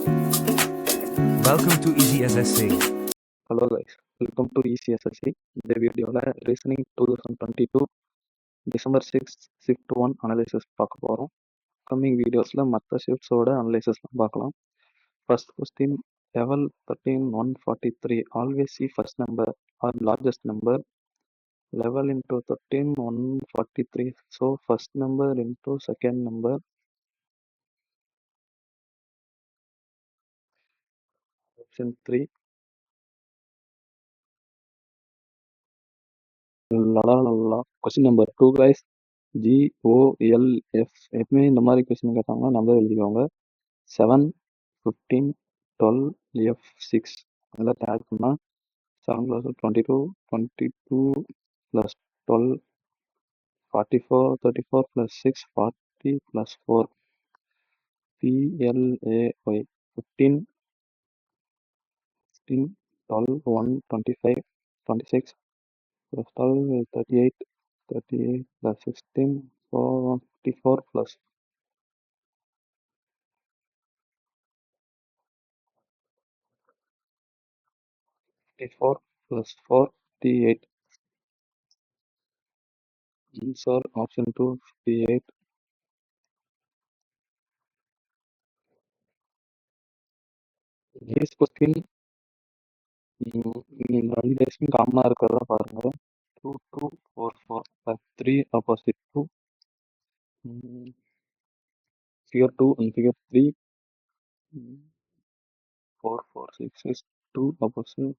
Welcome to Easy SSA. Hello guys, welcome to ECSSC. இந்த வீடியோவில் reasoning 2022 December 6 shift 1 analysis பார்க்க போகிறோம். Coming வீடியோஸில் மற்ற ஷிஃப்ட்ஸோட அனலைசிஸ்லாம் பார்க்கலாம். First question, level 13 143 always see first number or largest number. Level into 13 143, so first number into second number. Option 3. Question number 2 guys, GOLF. எப்பவுமே இந்த மாதிரி கொஸ்டின் கேட்டாங்கன்னா நம்பர் எழுதிக்கோங்க. 7 15 12 F6 எல்லாத்தையும் ஆட் பண்ணால் 7 + 22 22 + 12 44 34 + 6 40 + 4 PLAY 15 16 12 1 25 26 + 12 38 38 + 16 54 + 54 + 4 58. Answer option 2 58. This question ரெண்டு டேஸ்க்கும் காமனாக இருக்கிறதா பாருங்க. 2 2 4 4 3 opposite 2. Figure 2 and figure 3. 4 4 6 is 2 opposite.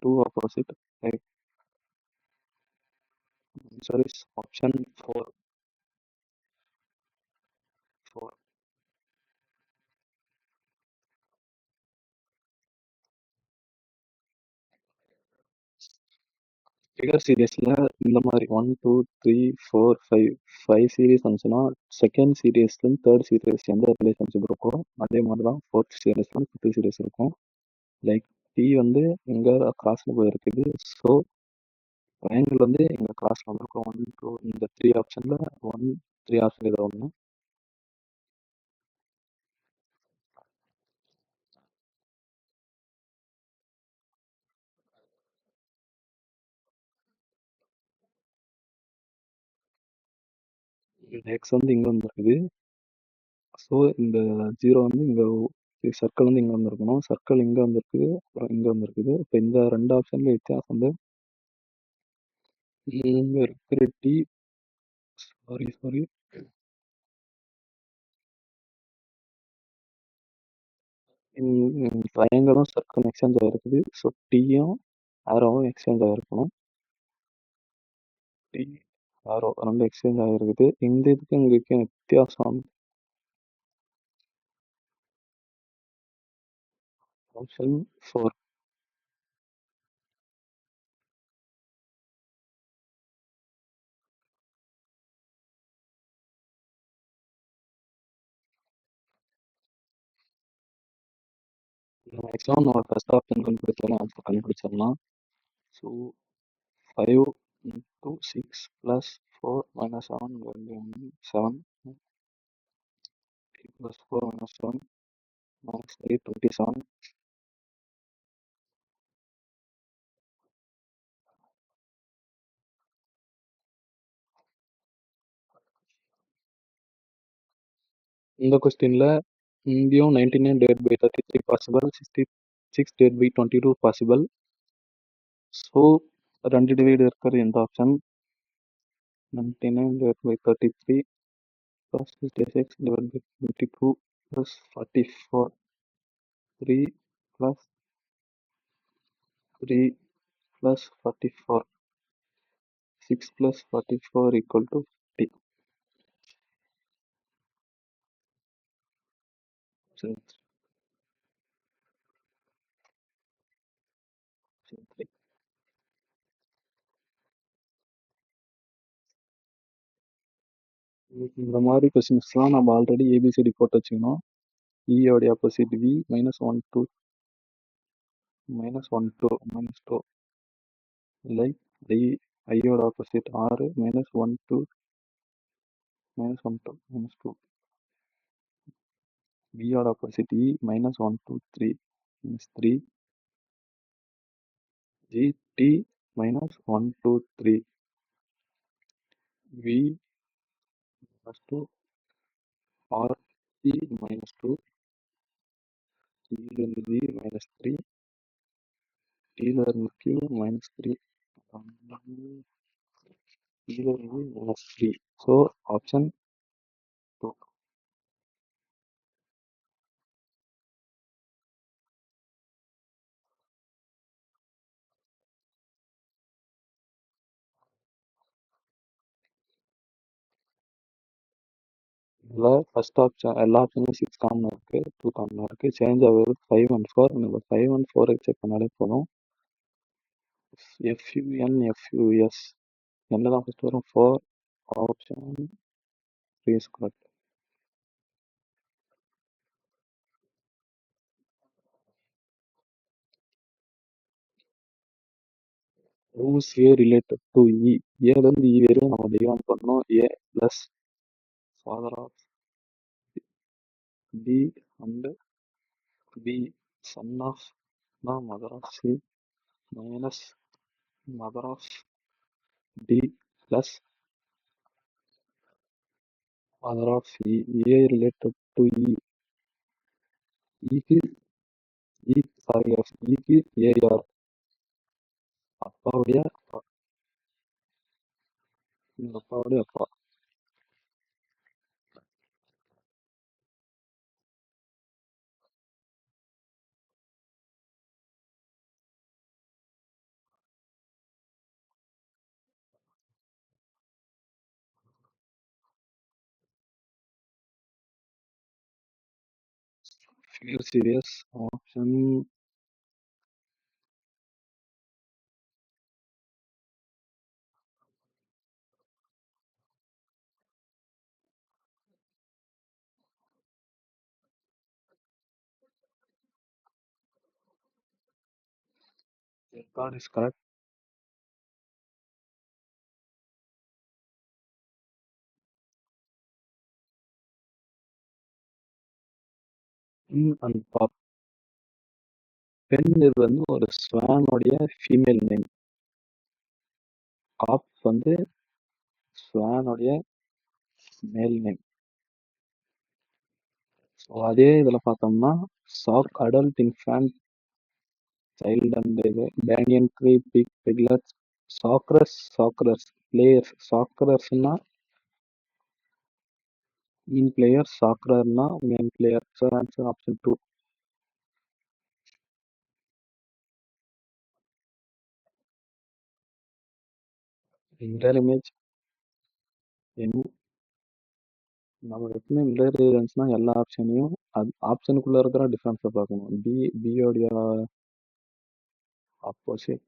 2 opposite 5. Answer is option 4. 4. Figure சீரீஸில் இந்த மாதிரி 1 2 3 4 5 5 சீரீஸ் வந்துச்சுன்னா செகண்ட் சீரீஸ்லேருந்து தேர்ட் சீரீஸ் எந்த ரிலேஷன்ஷிப் இருக்கோ அதே மாதிரி தான் ஃபோர்த் சீரீஸ்லேருந்து ஃபிஃப்த் சீரீஸ் இருக்கும். லைக் டி வந்து எங்கே கிராஸில் போயிருக்குது, ஸோ ட்ரையாங்கிள் வந்து எங்கள் கிளாஸில் வந்திருக்கோம். 1 2 இந்த 3 ஆப்ஷனில் 1 3 ஆப்ஷன் இதை ஒன்று. இந்த எக்ஸ் வந்து இங்கே வந்துருக்குது, ஸோ இந்த 0 வந்து இங்கே சர்க்கிள் வந்து இங்கே வந்துருக்கணும். சர்க்கிள் இங்கே வந்துருக்குது, அப்புறம் இங்கே வந்துருக்குது. இப்போ இந்த ரெண்டு ஆப்ஷன்ல வித்தியாசம் வந்து இங்கே இருக்கிற டி சாரி ட்ரையாங்கிளும் சர்க்கிள் எக்ஸ்சேஞ்ச் ஆகிருக்குது, ஸோ டீயும் ஆரோவும் எக்ஸ்சேஞ்ச் ஆகிருக்கணும். டி ஆரோ ரெண்டு எக்ஸ்சேஞ்ச் ஆகிருக்குது. இந்த இதுக்கு இங்கே வித்தியாசம் ஆப்ஷன் 4. மேக்ஸிமம் நம்ம ஃபர்ஸ்ட் ஆப்ஷன் கண்டுபிடிச்சாலும் ஆன்சர் கண்டுபிடிச்சிடலாம். So 5 into 6 plus 4 minus 7 will be 7. 3 plus 4 minus 7 minus 3 27. இந்த கொஸ்டின்ல இங்கேயும் 99 divided by 33 possible, 66 divided by 22 possible. So ரெண்டு டிவைடு இருக்கிறது எந்த option? 99 divided by 33 plus 66 divided by 22 plus 44. 3 plus 3 plus 44. 6 plus 44 equal to 50. Option 3. இந்த மாதிரி கொஸ்டின்ஸ்லாம் நம்ம ஆல்ரெடி ஏபிசிடி போட்டு வச்சுக்கணும். இயோடைய ஆப்போசிட் வி -1 2 -1 2 -2 லைக் ஐயோட ஆப்போசிட் 6 -1 2 -1 to -2. V ஓட opposite E -1 to 3 -3. GT -1 to 3. V -2 RT -2. T learn G -3. T learn Q -3. T learn V -3. So option 2. இதுல first option எல்லா ஆப்ஷனும் 6 காமனா இருக்கு, 2 காமனா இருக்கு. சேஞ்ச் ஆகுது 5 and 4. நம்ம 5 and 4 செக் பண்ணாலே போதும். FUN, FUS என்னதான் ஃபர்ஸ்ட் வரும்? 4 option 3 is correct. Who's A related to E? A ல இருந்து E வரையும் நம்ம டிவைட் பண்ணணும். A plus father of B and B son of the mother of C minus mother of D plus father of E. A related to E. ஈக்கு sorry ஈக்கு A யார்? அப்பாவுடைய அப்பா. எங்க அப்பாவுடைய அப்பா. Feel serious. Option card is correct. And பாப். பெண் இது வந்து ஒரு ஸ்வானுடைய ஃபீமேல் நேம். காப் வந்து ஸ்வானுடைய மேல் நேம். ஸோ அதே இதில் பார்த்தோம்னா சாக் அடல்ட் இன்ஃபேண்ட் சைல்ட் அண்ட் இது பேனியன் ட்ரீ பிக் பிக்லெட்ஸ் சாக்ரஸ் பிளேயர்ஸ். சாக்ரஸ்னா மீன் பிளேயர், சாக்ரர்னா man player. So answer option 2. Mirror image நம்ம எப்பவுமே மிரர் இருந்துச்சுன்னா எல்லா ஆப்ஷனையும் அது ஆப்ஷனுக்குள்ள இருக்கிற டிஃபரன்ஸை பார்க்கணும். பியோடைய ஆப்போசிட்.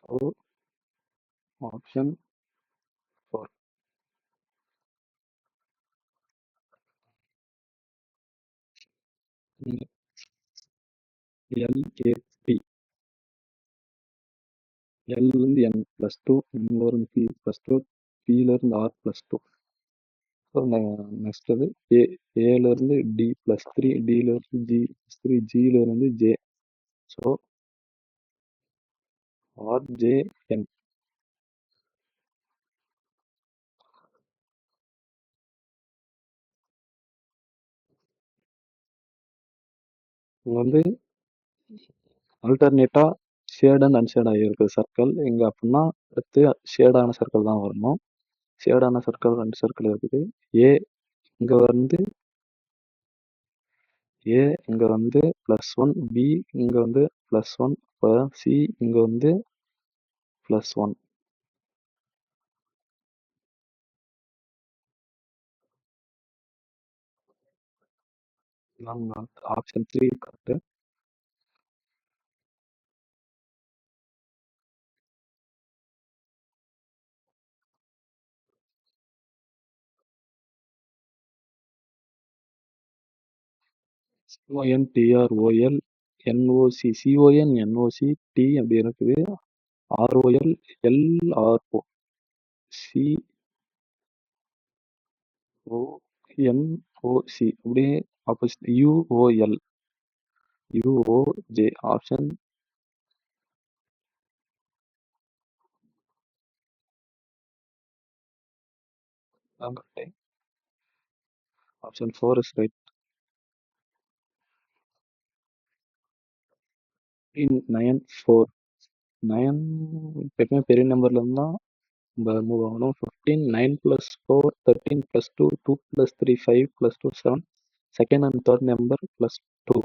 So option 4. LAP. L-லேருந்து N +2, N-லேருந்து P +2, P-லேருந்து R +2. ஸோ நெக்ஸ்ட் அது ஏலேருந்து D +3, D-லேருந்து G +3, G-லேருந்து J. So RJN. இங்க வந்து ஆல்டர்னேட்டா ஷேட் அண்ட் அன்ஷேட் ஆகியிருக்கு சர்க்கிள். எங்க அப்படின்னா அடுத்து ஷேடான சர்க்கிள் தான் வரணும். ஷேடான சர்க்கிள் 2 சர்க்கிள் இருக்குது. ஏ இங்க வந்து ஏ இங்க வந்து +1, பி இங்க வந்து +1, சி இங்க வந்து +1. Option 3 correct. CONTROL NOC CON NOC T அப்படி இருக்குது. ROL LRO CONOC அப்படியே opposite UOJ option option 4 is right. 9 9 எப்பவுமே பெரிய நம்பர்ல இருந்தா மூவ் ஆகணும். 15 9 plus 4 13 plus 2 2 plus 3 5 plus 2 7 second and third number plus 2.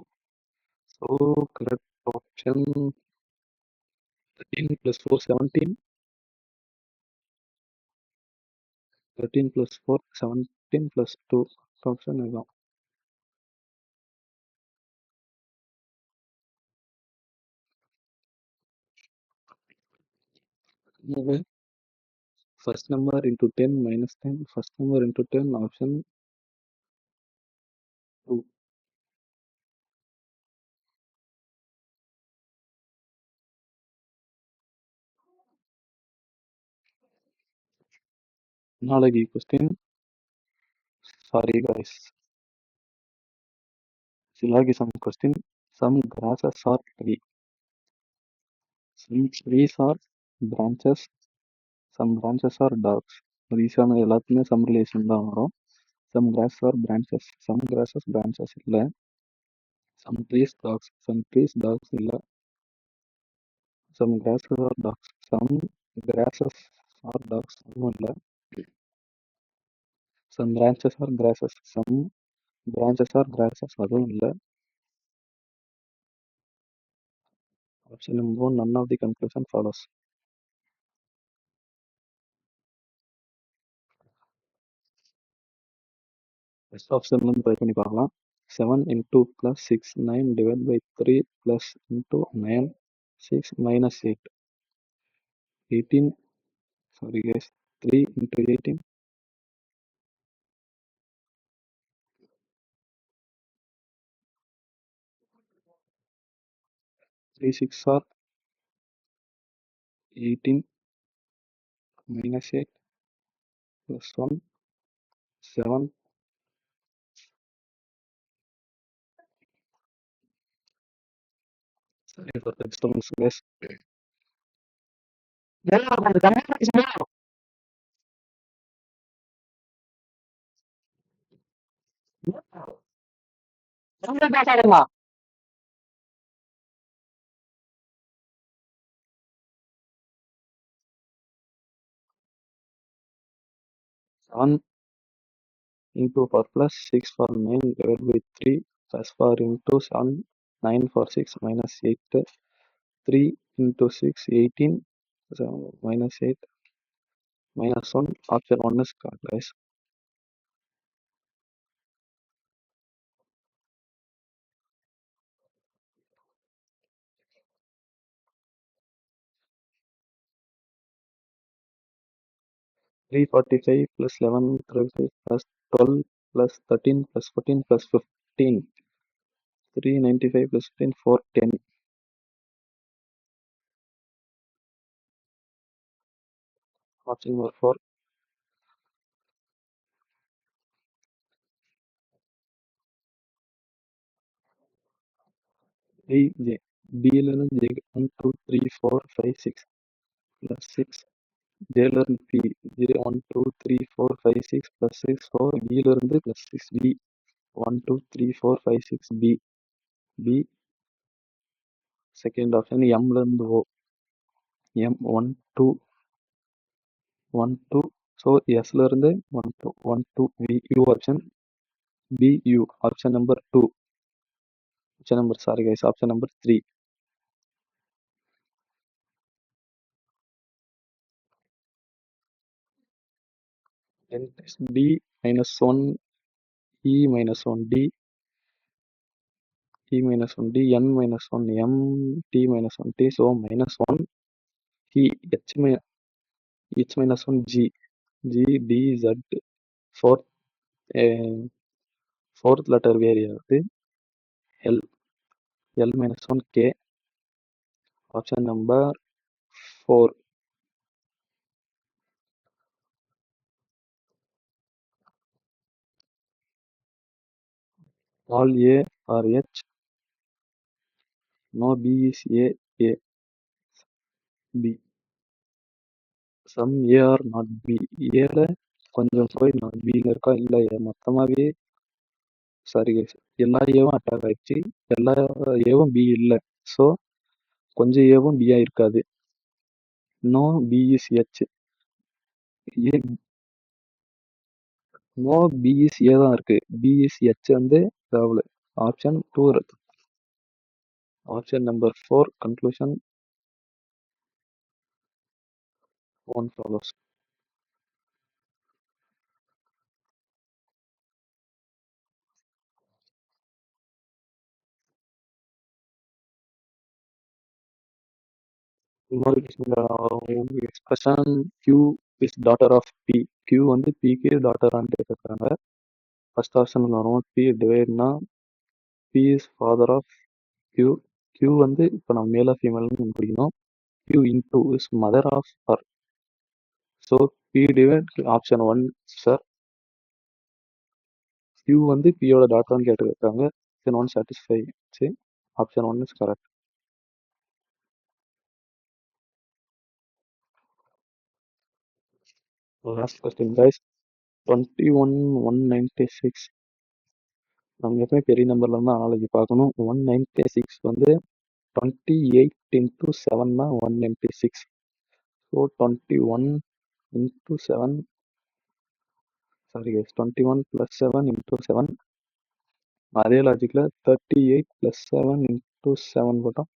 So correct option 13 plus 4 17 13 plus 4 17 plus 2 option இதுதான். First number into 10 minus 10 first number into 10 option 2. Analogy question. Sorry guys. Syllogism question. Some grasses are tree. Some trees are branches. Some branches are dogs. These are எல்லாத்துக்குமே some relation தான் வரும். Some grasses are branches. Some grasses branches இல்ல. Some trees dogs. Some trees dogs இல்ல. Some grasses are dogs. Some grasses are dogs அதுவும் இல்ல. Some branches are grasses. Some branches are grasses அதுவும் இல்ல. Option number 1 none of the conclusion follows. First option வந்து try பண்ணி பார்க்கலாம். 7 into plus 6 9 divided by 3 plus into 9 6 minus 8 18 sorry guys 3 into 18 3 6 are 18 minus 8 plus 1 7. Sorry for the disturbance guys. One into 4 plus 6 for 9 divided by 3 plus 4 into 7 9 for 6 minus 8 3 into 6 18 so minus 8 minus 1 option 1 is correct guys. Three 45 plus 11 35 plus 12 plus 13 plus 14 plus 15 395 plus 15 410. Option number 4 J B learn J 1 2 3 4 5 6 plus 6 J learn P J 1 2 3 4 5 6 plus 6 4 B learn plus 6 B 1 2 3 4 5 6 B B second option M learn O M 1 2 1 2 so S learn 1 2 1 2 V U option B U option number 2 option number sorry guys option number 3 then test D minus 1 E minus 1 D E minus 1 D N minus 1 M T minus 1 T so minus 1 E H minus 1 G G D Z fourth fourth letter variable L L minus 1 K option number 4 All A or H, no B is A, B. Some A or not B. ஏல கொஞ்சம் போய் நான் பியில் இருக்கா இல்லை மொத்தமாகவே sorry guys எல்லா ஏவும் அட்டாக் ஆயிடுச்சு. எல்லா ஏவும் பி இல்லை. ஸோ கொஞ்சம் ஏவும் பியா இருக்காது. No B is H. A no B is A தான் இருக்கு. பி இஸ் ஹெச் வந்து தேவையில்ல. ஆப்ஷன் 2 இருக்கு. Option number 4 conclusion 1 follows. Expression Q is daughter of P. Q வந்து Pக்கு டாட்டரான்ட்டு கேட்குறாங்க. ஃபர்ஸ்ட் ஆப்ஷன் வரும் P டிவைட்னா P is father of Q. Q வந்து இப்போ நம்ம மேலா ஃபீமேல்னு பிடிக்கணும். Q into is mother of R. So P divide option 1 sir. Q வந்து Pயோட டாட்டரான்னு கேட்டுருக்காங்க. Option 1 satisfy. சரி, option 1 is correct. Last question guys. 21,196. நம்ம எப்பவுமே பெரிய நம்பர்ல இருந்தால் நாளைக்கு பார்க்கணும். 196 வந்து 28 into 7 தான் 196. So 21 into 7 sorry guys 21 plus 7 into 7. அதே லாஜிக்கில் 38 plus 7 into 7 போட்டோம்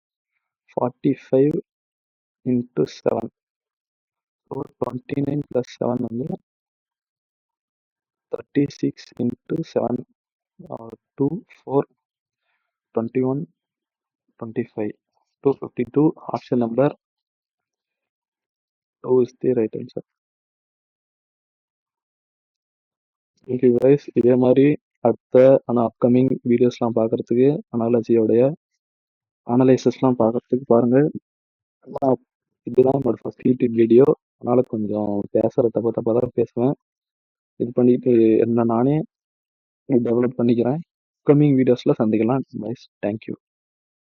45 into 7. ஸோ 29 plus 7 வந்து 36 into 7. 2 4 21 25 252. Option number 2 is the right answer. Thank you guys. இதே மாதிரி அடுத்த அப்கமிங் வீடியோஸ்லாம் பார்க்கறதுக்கு அனலைசஸ்லாம் பார்க்கறதுக்கு பாருங்கள். இதுதான் என்னோட ஃபர்ஸ்ட் யூடியூப் வீடியோ. அதனால் கொஞ்சம் பேசுகிற தப்பாக தான் பேசுவேன். இது பண்ணிட்டு என்ன நானே டெவலப் பண்ணிக்கிறேன். அப்கமிங் வீடியோஸில் சந்திக்கலாம் கைஸ். தேங்க்யூ.